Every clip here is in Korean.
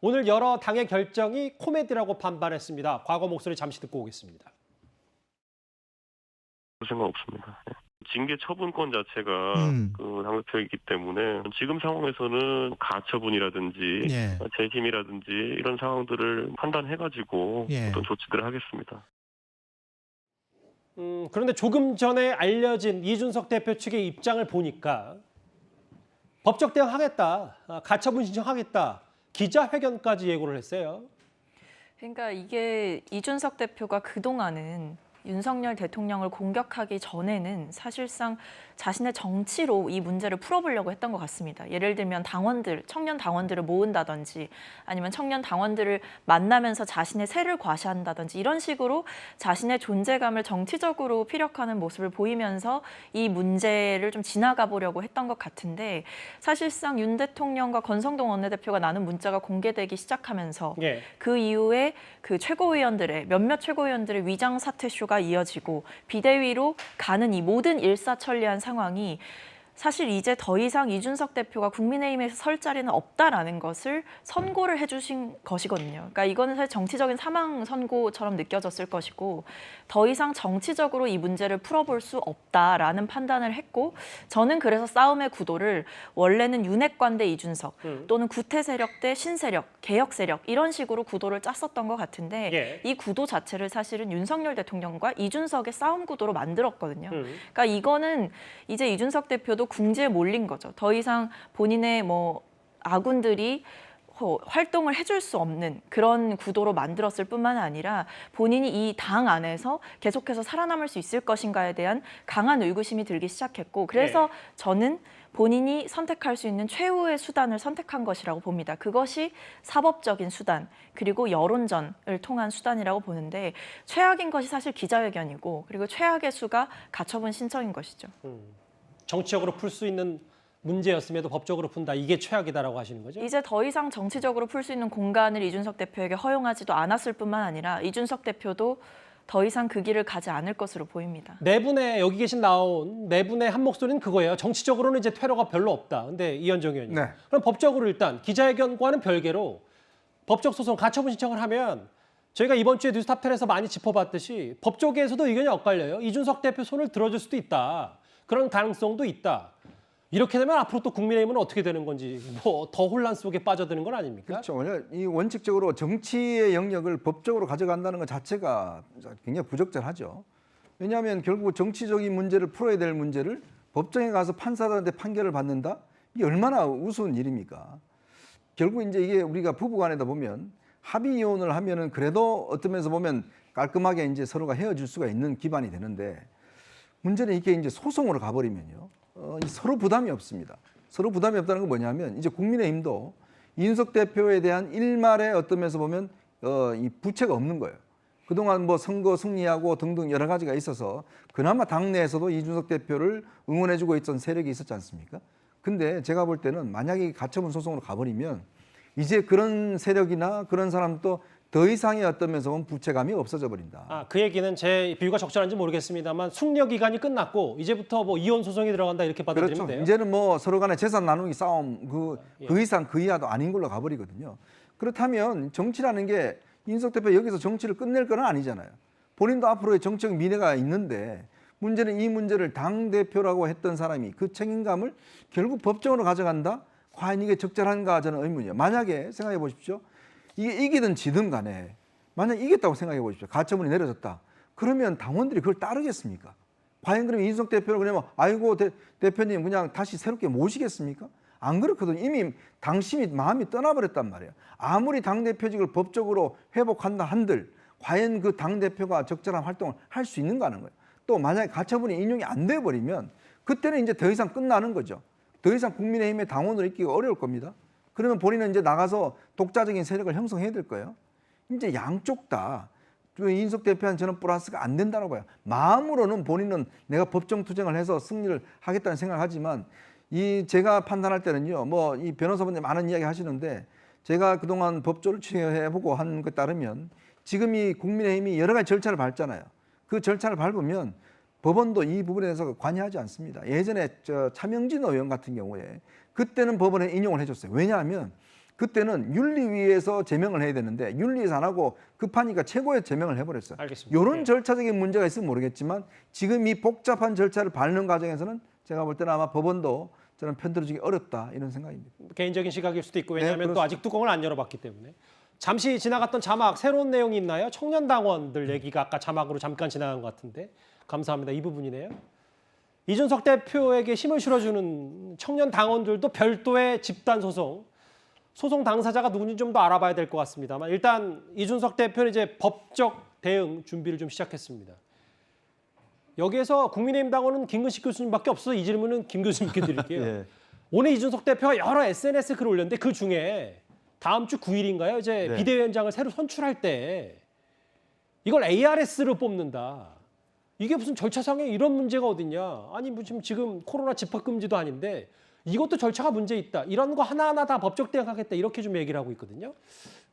오늘 여러 당의 결정이 코미디라고 반발했습니다. 과거 목소리 잠시 듣고 오겠습니다. 생각 없습니다. 징계 처분권 자체가 음. 그 당대표이기 때문에 지금 상황에서는 가처분이라든지 예. 재심이라든지 이런 상황들을 판단해가지고 예. 어떤 조치들을 하겠습니다. 그런데 조금 전에 알려진 이준석 대표 측의 입장을 보니까 법적 대응하겠다, 가처분 신청하겠다, 기자회견까지 예고를 했어요. 그러니까 이게 이준석 대표가 그동안은 윤석열 대통령을 공격하기 전에는 사실상 자신의 정치로 이 문제를 풀어보려고 했던 것 같습니다. 예를 들면 당원들, 청년 당원들을 모은다든지 아니면 청년 당원들을 만나면서 자신의 세를 과시한다든지 이런 식으로 자신의 존재감을 정치적으로 피력하는 모습을 보이면서 이 문제를 좀 지나가 보려고 했던 것 같은데 사실상 윤 대통령과 권성동 원내대표가 나눈 문자가 공개되기 시작하면서 예. 그 이후에 그 최고위원들의 몇몇 최고위원들의 위장 사퇴쇼가 이어지고 비대위로 가는 이 모든 일사천리한 상황이 사실 이제 더 이상 이준석 대표가 국민의힘에서 설 자리는 없다라는 것을 선고를 해주신 것이거든요. 그러니까 이거는 사실 정치적인 사망 선고처럼 느껴졌을 것이고 더 이상 정치적으로 이 문제를 풀어볼 수 없다라는 판단을 했고 저는 그래서 싸움의 구도를 원래는 윤핵관 대 이준석 또는 구태 세력 대 신세력, 개혁 세력 이런 식으로 구도를 짰었던 것 같은데 예. 이 구도 자체를 사실은 윤석열 대통령과 이준석의 싸움 구도로 만들었거든요. 그러니까 이거는 이제 이준석 대표도 궁지에 몰린 거죠. 더 이상 본인의 아군들이 활동을 해줄 수 없는 그런 구도로 만들었을 뿐만 아니라 본인이 이 당 안에서 계속해서 살아남을 수 있을 것인가에 대한 강한 의구심이 들기 시작했고 그래서 저는 본인이 선택할 수 있는 최후의 수단을 선택한 것이라고 봅니다. 그것이 사법적인 수단 그리고 여론전을 통한 수단이라고 보는데 최악인 것이 사실 기자회견이고 그리고 최악의 수가 가처분 신청인 것이죠. 정치적으로 풀 수 있는 문제였음에도 법적으로 푼다. 이게 최악이다라고 하시는 거죠? 이제 더 이상 정치적으로 풀 수 있는 공간을 이준석 대표에게 허용하지도 않았을 뿐만 아니라 이준석 대표도 더 이상 그 길을 가지 않을 것으로 보입니다. 여기 계신 나온 네 분의 한 목소리는 그거예요. 정치적으로는 이제 퇴로가 별로 없다. 근데 이현정 의원님. 네. 그럼 법적으로 일단 기자회견과는 별개로 법적 소송 가처분 신청을 하면 저희가 이번 주에 뉴스탑10에서 많이 짚어봤듯이 법조계에서도 의견이 엇갈려요. 이준석 대표 손을 들어줄 수도 있다. 그런 가능성도 있다. 이렇게 되면 앞으로 또 국민의힘은 어떻게 되는 건지 더 혼란 속에 빠져드는 건 아닙니까? 그렇죠. 이 원칙적으로 정치의 영역을 법적으로 가져간다는 것 자체가 굉장히 부적절하죠. 왜냐하면 결국 정치적인 문제를 풀어야 될 문제를 법정에 가서 판사들한테 판결을 받는다? 이게 얼마나 우스운 일입니까? 결국 이제 이게 우리가 부부간에다 보면 합의 이혼을 하면은 그래도 어떤 면에서 보면 깔끔하게 이제 서로가 헤어질 수가 있는 기반이 되는데 문제는 이게 이제 소송으로 가버리면요. 서로 부담이 없습니다. 서로 부담이 없다는 건 뭐냐면 이제 국민의힘도 이준석 대표에 대한 일말의 어떤 면에서 보면 이 부채가 없는 거예요. 그동안 선거 승리하고 등등 여러 가지가 있어서 그나마 당내에서도 이준석 대표를 응원해주고 있던 세력이 있었지 않습니까? 근데 제가 볼 때는 만약에 가처분 소송으로 가버리면 이제 그런 세력이나 그런 사람도 더 이상의 어떤 면에서 보면 부채감이 없어져 버린다. 그 얘기는 제 비유가 적절한지 모르겠습니다만 숙려 기간이 끝났고 이제부터 이혼 소송이 들어간다 이렇게 받아들이면 그렇죠. 돼요. 이제는 서로 간에 재산 나누기 싸움 그 이상 그 이하도 아닌 걸로 가버리거든요. 그렇다면 정치라는 게 이준석 대표 여기서 정치를 끝낼 건 아니잖아요. 본인도 앞으로의 정치적 미래가 있는데 문제는 이 문제를 당대표라고 했던 사람이 그 책임감을 결국 법정으로 가져간다? 과연 이게 적절한가 저는 의문이에요. 만약에 생각해 보십시오. 이게 이기든 지든 간에 만약 이겼다고 생각해 보십시오. 가처분이 내려졌다. 그러면 당원들이 그걸 따르겠습니까? 과연 그러면 이준석 대표를 그냥 아이고 대표님 그냥 다시 새롭게 모시겠습니까? 안 그렇거든요. 이미 당심이 마음이 떠나버렸단 말이에요. 아무리 당대표직을 법적으로 회복한다 한들 과연 그 당대표가 적절한 활동을 할 수 있는가 하는 거예요. 또 만약에 가처분이 인용이 안 돼버리면 그때는 이제 더 이상 끝나는 거죠. 더 이상 국민의힘의 당원으로 있기가 어려울 겁니다. 그러면 본인은 이제 나가서 독자적인 세력을 형성해야 될 거예요. 이제 양쪽 다 이준석 대표한테 저는 플러스가 안 된다고 봐요. 마음으로는 본인은 내가 법정 투쟁을 해서 승리를 하겠다는 생각을 하지만 제가 판단할 때는요. 이 변호사분들 많은 이야기 하시는데 제가 그동안 법조를 취해보고 한 것에 따르면 지금 이 국민의힘이 여러 가지 절차를 밟잖아요. 그 절차를 밟으면 법원도 이 부분에 대해서 관여하지 않습니다. 예전에 차명진 의원 같은 경우에 그때는 법원에 인용을 해줬어요. 왜냐하면 그때는 윤리위에서 제명을 해야 되는데 윤리위에서 안 하고 급하니까 최고에 제명을 해버렸어요. 알겠습니다. 이런 예. 절차적인 문제가 있으면 모르겠지만 지금 이 복잡한 절차를 밟는 과정에서는 제가 볼 때는 아마 법원도 저는 편들어주기 어렵다 이런 생각입니다. 개인적인 시각일 수도 있고 왜냐하면 네, 또 그렇습니다. 아직 뚜껑을 안 열어봤기 때문에. 잠시 지나갔던 자막 새로운 내용이 있나요? 청년당원들 얘기가 아까 자막으로 잠깐 지나간 것 같은데 감사합니다. 이 부분이네요. 이준석 대표에게 힘을 실어주는 청년당원들도 별도의 집단 소송 당사자가 누군지 좀 더 알아봐야 될 것 같습니다만 일단 이준석 대표는 이제 법적 대응 준비를 좀 시작했습니다. 여기에서 국민의힘 당원은 김근식 교수님밖에 없어서 이 질문은 김 교수님께 드릴게요. 예. 오늘 이준석 대표가 여러 SNS 글을 올렸는데 그 중에 다음 주 9일인가요? 이제 네. 비대위원장을 새로 선출할 때 이걸 ARS로 뽑는다. 이게 무슨 절차상에 이런 문제가 어딨냐? 아니 뭐 지금 코로나 집합금지도 아닌데 이것도 절차가 문제 있다. 이런 거 하나하나 다 법적 대응하겠다. 이렇게 좀 얘기를 하고 있거든요.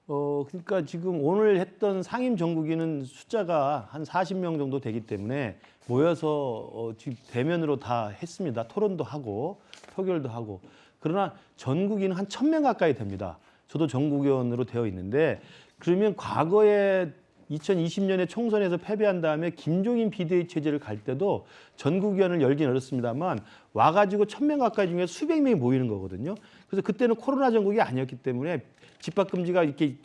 그러니까 지금 오늘 했던 상임 정국위는 숫자가 한 40명 정도 되기 때문에 모여서 지금 대면으로 다 했습니다. 토론도 하고 표결도 하고. 그러나 전국위는 한 1,000명 가까이 됩니다. 저도 전국위원으로 되어 있는데 그러면 과거에 2020년에 총선에서 패배한 다음에 김종인 비대위 체제를 갈 때도 전국위원을 열긴 어렵습니다만 와가지고 1,000명 가까이 중에 수백 명이 모이는 거거든요. 그래서 그때는 코로나 전국이 아니었기 때문에 집합금지가 이렇게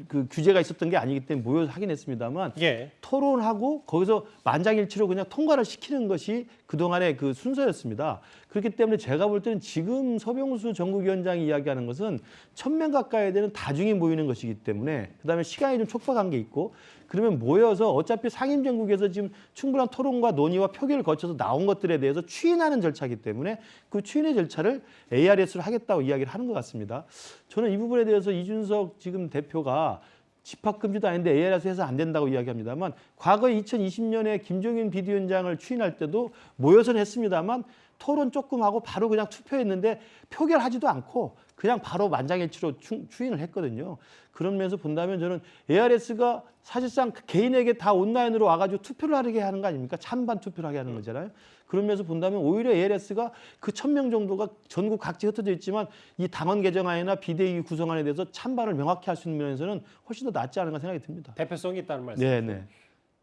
그 규제가 있었던 게 아니기 때문에 모여서 하긴 했습니다만 예. 토론하고 거기서 만장일치로 그냥 통과를 시키는 것이 그동안의 그 순서였습니다. 그렇기 때문에 제가 볼 때는 지금 서병수 전국위원장이 이야기하는 것은 1,000명 가까이 되는 다중이 모이는 것이기 때문에 그다음에 시간이 좀 촉박한 게 있고 그러면 모여서 어차피 상임정국에서 지금 충분한 토론과 논의와 표결을 거쳐서 나온 것들에 대해서 추인하는 절차이기 때문에 그 추인의 절차를 ARS로 하겠다고 이야기를 하는 것 같습니다. 저는 이 부분에 대해서 이준석 지금 대표가 집합금지도 아닌데 ARS 해서 안 된다고 이야기합니다만 과거 2020년에 김종인 비대위원장을 추인할 때도 모여서는 했습니다만 토론 조금 하고 바로 그냥 투표했는데 표결하지도 않고 그냥 바로 만장일치로 추인을 했거든요. 그런 면에서 본다면 저는 ARS가 사실상 개인에게 다 온라인으로 와가지고 투표를 하게 하는 거 아닙니까? 찬반 투표를 하게 하는 거잖아요. 그런 면에서 본다면 오히려 ARS가 그 1,000명 정도가 전국 각지에 흩어져 있지만 이 당원 개정안이나 비대위 구성안에 대해서 찬반을 명확히 할 수 있는 면에서는 훨씬 더 낫지 않은가 생각이 듭니다. 대표성이 있다는 말씀. 네.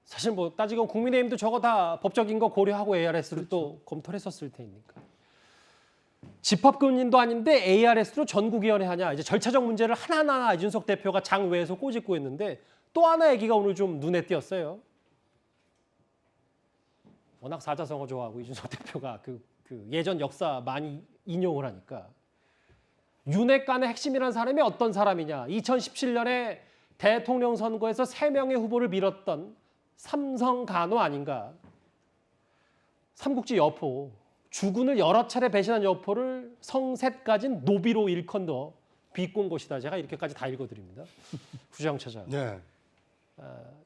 사실 뭐 따지고 국민의힘도 저거 다 법적인 거 고려하고 ARS를 또 검토를 했었을 테니까. 집합금지도 아닌데 ARS로 전국위원회 하냐. 이제 절차적 문제를 하나하나 이준석 대표가 장외에서 꼬집고 있는데 또 하나 얘기가 오늘 좀 눈에 띄었어요. 워낙 사자성어 좋아하고 이준석 대표가 그 예전 역사 많이 인용을 하니까 윤핵관의 핵심이라는 사람이 어떤 사람이냐. 2017년에 대통령 선거에서 3명의 후보를 밀었던 삼성간호 아닌가. 삼국지 여포. 주군을 여러 차례 배신한 여포를 성셋 가진 노비로 일컫어 비꼰 것이다. 제가 이렇게까지 다 읽어드립니다. 구장차장. 네.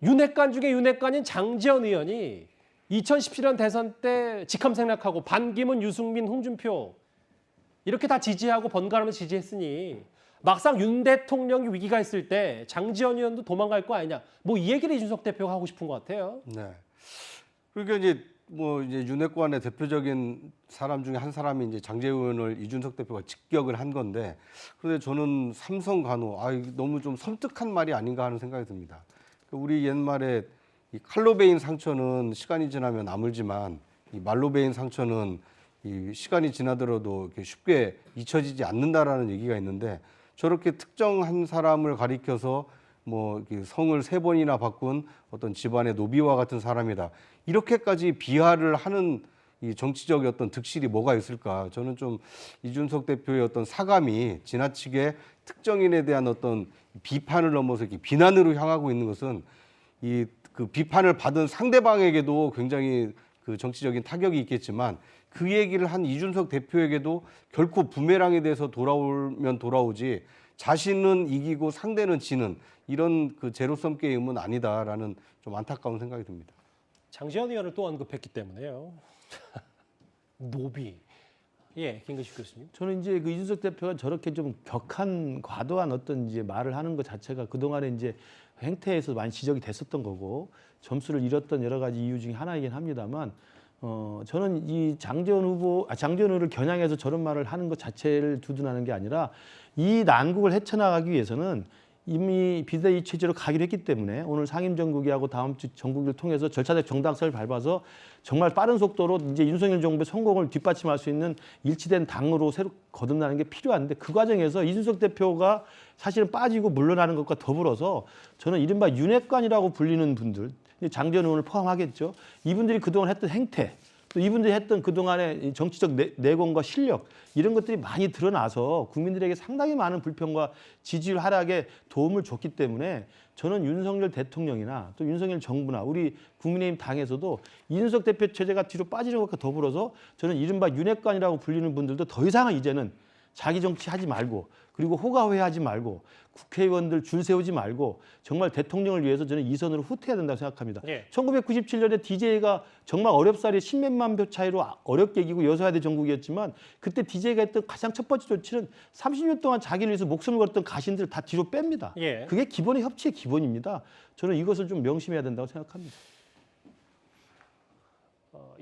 윤핵관 중에 윤핵관인 장지현 의원이 2017년 대선 때 직함생략하고 반기문, 유승민, 홍준표 이렇게 다 지지하고 번갈아가면서 지지했으니 막상 윤 대통령이 위기가 있을 때 장지현 의원도 도망갈 거 아니냐. 뭐 이 얘기를 이준석 대표가 하고 싶은 것 같아요. 네. 그러니까 이제 윤핵관의 대표적인 사람 중에 한 사람이 이제 장제원 의원을 이준석 대표가 직격을 한 건데, 그런데 저는 삼성 간호 너무 좀 섬뜩한 말이 아닌가 하는 생각이 듭니다. 우리 옛말에 이 칼로 베인 상처는 시간이 지나면 아물지만 이 말로 베인 상처는 이 시간이 지나더라도 이렇게 쉽게 잊혀지지 않는다라는 얘기가 있는데, 저렇게 특정한 사람을 가리켜서 이렇게 성을 3번이나 바꾼 어떤 집안의 노비와 같은 사람이다, 이렇게까지 비하를 하는 이 정치적인 어떤 득실이 뭐가 있을까? 저는 좀 이준석 대표의 어떤 사감이 지나치게 특정인에 대한 어떤 비판을 넘어서 이렇게 비난으로 향하고 있는 것은 그 비판을 받은 상대방에게도 굉장히 그 정치적인 타격이 있겠지만, 그 얘기를 한 이준석 대표에게도 결코 부메랑에 대해서 돌아오면 돌아오지 자신은 이기고 상대는 지는 이런 그 제로섬 게임은 아니다라는 좀 안타까운 생각이 듭니다. 장지현 의원을 또 언급했기 때문에요. 노비. 예, 김근식 교수님. 저는 이제 그 이준석 대표가 저렇게 좀 격한 과도한 어떤 이제 말을 하는 것 자체가 그동안에 이제 행태에서 많이 지적이 됐었던 거고 점수를 잃었던 여러 가지 이유 중에 하나이긴 합니다만 저는 이 장재원 의원을 겨냥해서 저런 말을 하는 것 자체를 두둔하는 게 아니라 이 난국을 헤쳐나가기 위해서는 이미 비대위 체제로 가기로 했기 때문에 오늘 상임정국위하고 다음 주 정국위를 통해서 절차적 정당성을 밟아서 정말 빠른 속도로 이제 윤석열 정부의 성공을 뒷받침할 수 있는 일치된 당으로 새로 거듭나는 게 필요한데 그 과정에서 이준석 대표가 사실은 빠지고 물러나는 것과 더불어서 저는 이른바 윤핵관이라고 불리는 분들, 장재원 의원을 포함하겠죠. 이분들이 그동안 했던 행태, 또 이분들이 했던 그동안의 정치적 내공과 실력 이런 것들이 많이 드러나서 국민들에게 상당히 많은 불평과 지지율 하락에 도움을 줬기 때문에 저는 윤석열 대통령이나 또 윤석열 정부나 우리 국민의힘 당에서도 이준석 대표 체제가 뒤로 빠지는 것과 더불어서 저는 이른바 윤핵관이라고 불리는 분들도 더 이상은 이제는 자기 정치하지 말고 그리고 호가호해하지 말고 국회의원들 줄 세우지 말고 정말 대통령을 위해서 저는 이 선으로 후퇴해야 된다고 생각합니다. 예. 1997년에 DJ가 정말 어렵사리 10몇만 표 차이로 어렵게 이기고 여소야대 전국이었지만 그때 DJ가 했던 가장 첫 번째 조치는 30년 동안 자기를 위해서 목숨을 걸었던 가신들을 다 뒤로 뺍니다. 예. 그게 기본의 협치의 기본입니다. 저는 이것을 좀 명심해야 된다고 생각합니다.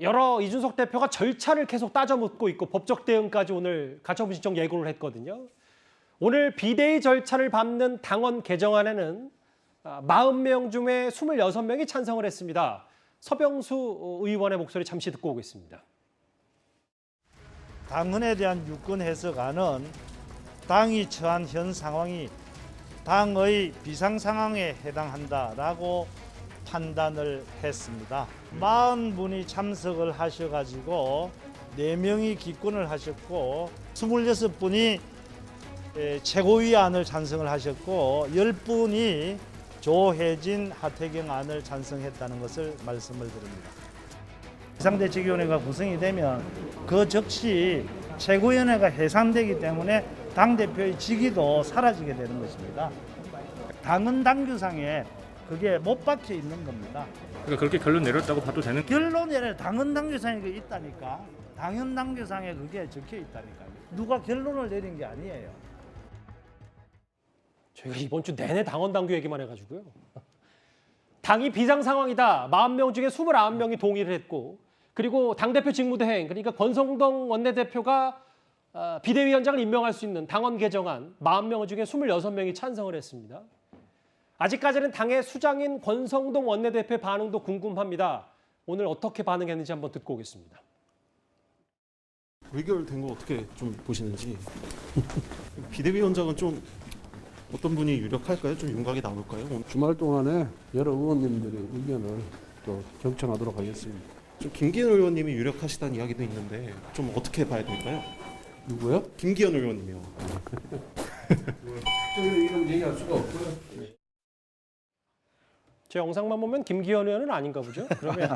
여러 이준석 대표가 절차를 계속 따져 묻고 있고 법적 대응까지 오늘 가처분 신청 예고를 했거든요. 오늘 비대위 절차를 밟는 당원 개정안에는 40명 중에 26명이 찬성을 했습니다. 서병수 의원의 목소리 잠시 듣고 오겠습니다. 당헌에 대한 유권 해석안은 당이 처한 현 상황이 당의 비상 상황에 해당한다라고 판단을 했습니다. 40분이 참석을 하셔가지고 4명이 기권을 하셨고 26분이 최고위안을 찬성을 하셨고 10분이 조혜진, 하태경 안을 찬성했다는 것을 말씀을 드립니다. 비상대책위원회가 구성이 되면 그 즉시 최고위원회가 해산되기 때문에 당대표의 직위도 사라지게 되는 것입니다. 당헌 당규상에 그게 못 박혀 있는 겁니다. 그러니까 그렇게 결론 내렸다고 봐도 되는? 결론에 당헌 당규상에 그게 있다니까. 당헌 당규상에 그게 적혀 있다니까요. 누가 결론을 내린 게 아니에요. 저희가 이번 주 내내 당원 당규 얘기만 해가지고요. 당이 비상 상황이다. 40명 중에 29명이 동의를 했고 그리고 당대표 직무대행 그러니까 권성동 원내대표가 비대위원장을 임명할 수 있는 당원 개정안 40명 중에 26명이 찬성을 했습니다. 아직까지는 당의 수장인 권성동 원내대표의 반응도 궁금합니다. 오늘 어떻게 반응했는지 한번 듣고 오겠습니다. 의결된 거 어떻게 좀 보시는지. 비대위원장은 좀 어떤 분이 유력할까요? 좀 윤곽이 나올까요? 주말 동안에 여러 의원님들의 의견을 또 경청하도록 하겠습니다. 좀 김기현 의원님이 유력하시다는 이야기도 있는데 좀 어떻게 봐야 될까요? 누구요? 김기현 의원님이요. 특별히 이런 얘기할 수가 없고요. 제 영상만 보면 김기현 의원은 아닌가 보죠. 그러면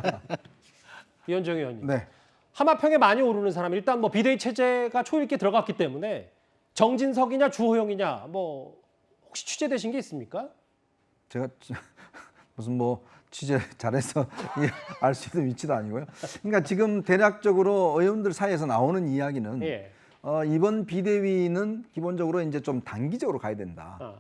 이현정 의원님. 네. 하마평에 많이 오르는 사람 일단 뭐 비대위 체제가 초읽기 들어갔기 때문에 정진석이냐 주호영이냐 뭐 혹시 취재되신 게 있습니까? 제가 무슨 뭐 취재 잘해서 알 수 있는 위치도 아니고요. 그러니까 지금 대략적으로 의원들 사이에서 나오는 이야기는 예. 이번 비대위는 기본적으로 이제 좀 단기적으로 가야 된다.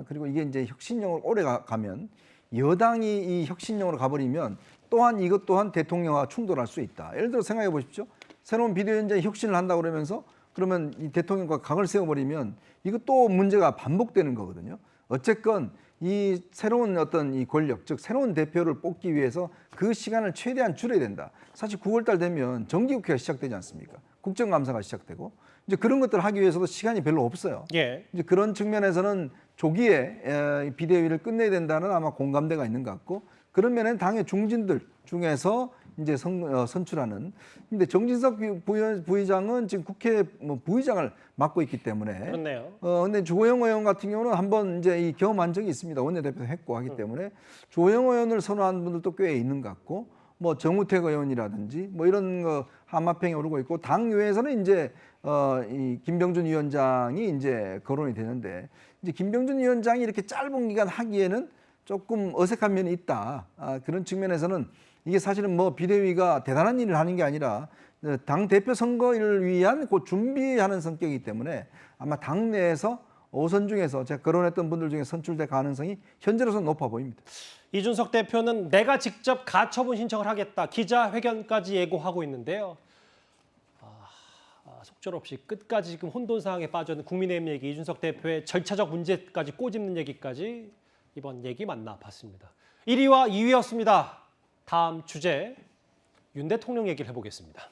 그리고 이게 이제 혁신형으로 오래 가면 여당이 이 혁신형으로 가버리면 또한 이것 또한 대통령과 충돌할 수 있다. 예를 들어 생각해 보십시오. 새로운 비대위원장이 혁신을 한다 그러면서 그러면 이 대통령과 각을 세워버리면 이거 또 문제가 반복되는 거거든요. 어쨌건 이 새로운 어떤 이 권력, 즉 새로운 대표를 뽑기 위해서 그 시간을 최대한 줄여야 된다. 사실 9월달 되면 정기국회가 시작되지 않습니까? 국정감사가 시작되고 이제 그런 것들을 하기 위해서도 시간이 별로 없어요. 예. 이제 그런 측면에서는 조기에 비대위를 끝내야 된다는 아마 공감대가 있는 것 같고 그런 면에는 당의 중진들 중에서 이제 선출하는. 근데 정진석 부의장은 지금 국회 부의장을 맡고 있기 때문에. 그렇네요. 근데 주호영 의원 같은 경우는 한번 이제 이 경험한 적이 있습니다. 원내대표 했고 하기 때문에 주호영 의원을 선호하는 분들도 꽤 있는 것 같고. 뭐 정우택 의원이라든지 뭐 이런 거 하마평에 오르고 있고 당 외에서는 이제 이 김병준 위원장이 이제 거론이 되는데 이제 김병준 위원장이 이렇게 짧은 기간 하기에는 조금 어색한 면이 있다. 그런 측면에서는 이게 사실은 뭐 비대위가 대단한 일을 하는 게 아니라 당 대표 선거를 위한 그 준비하는 성격이기 때문에 아마 당 내에서 5선 중에서 제가 거론했던 분들 중에 선출될 가능성이 현재로서는 높아 보입니다. 이준석 대표는 내가 직접 가처분 신청을 하겠다. 기자회견까지 예고하고 있는데요. 속절없이 끝까지 지금 혼돈 상황에 빠져 있는 국민의힘 얘기, 이준석 대표의 절차적 문제까지 꼬집는 얘기까지 이번 얘기 만나봤습니다. 1위와 2위였습니다. 다음 주제 윤 대통령 얘기를 해보겠습니다.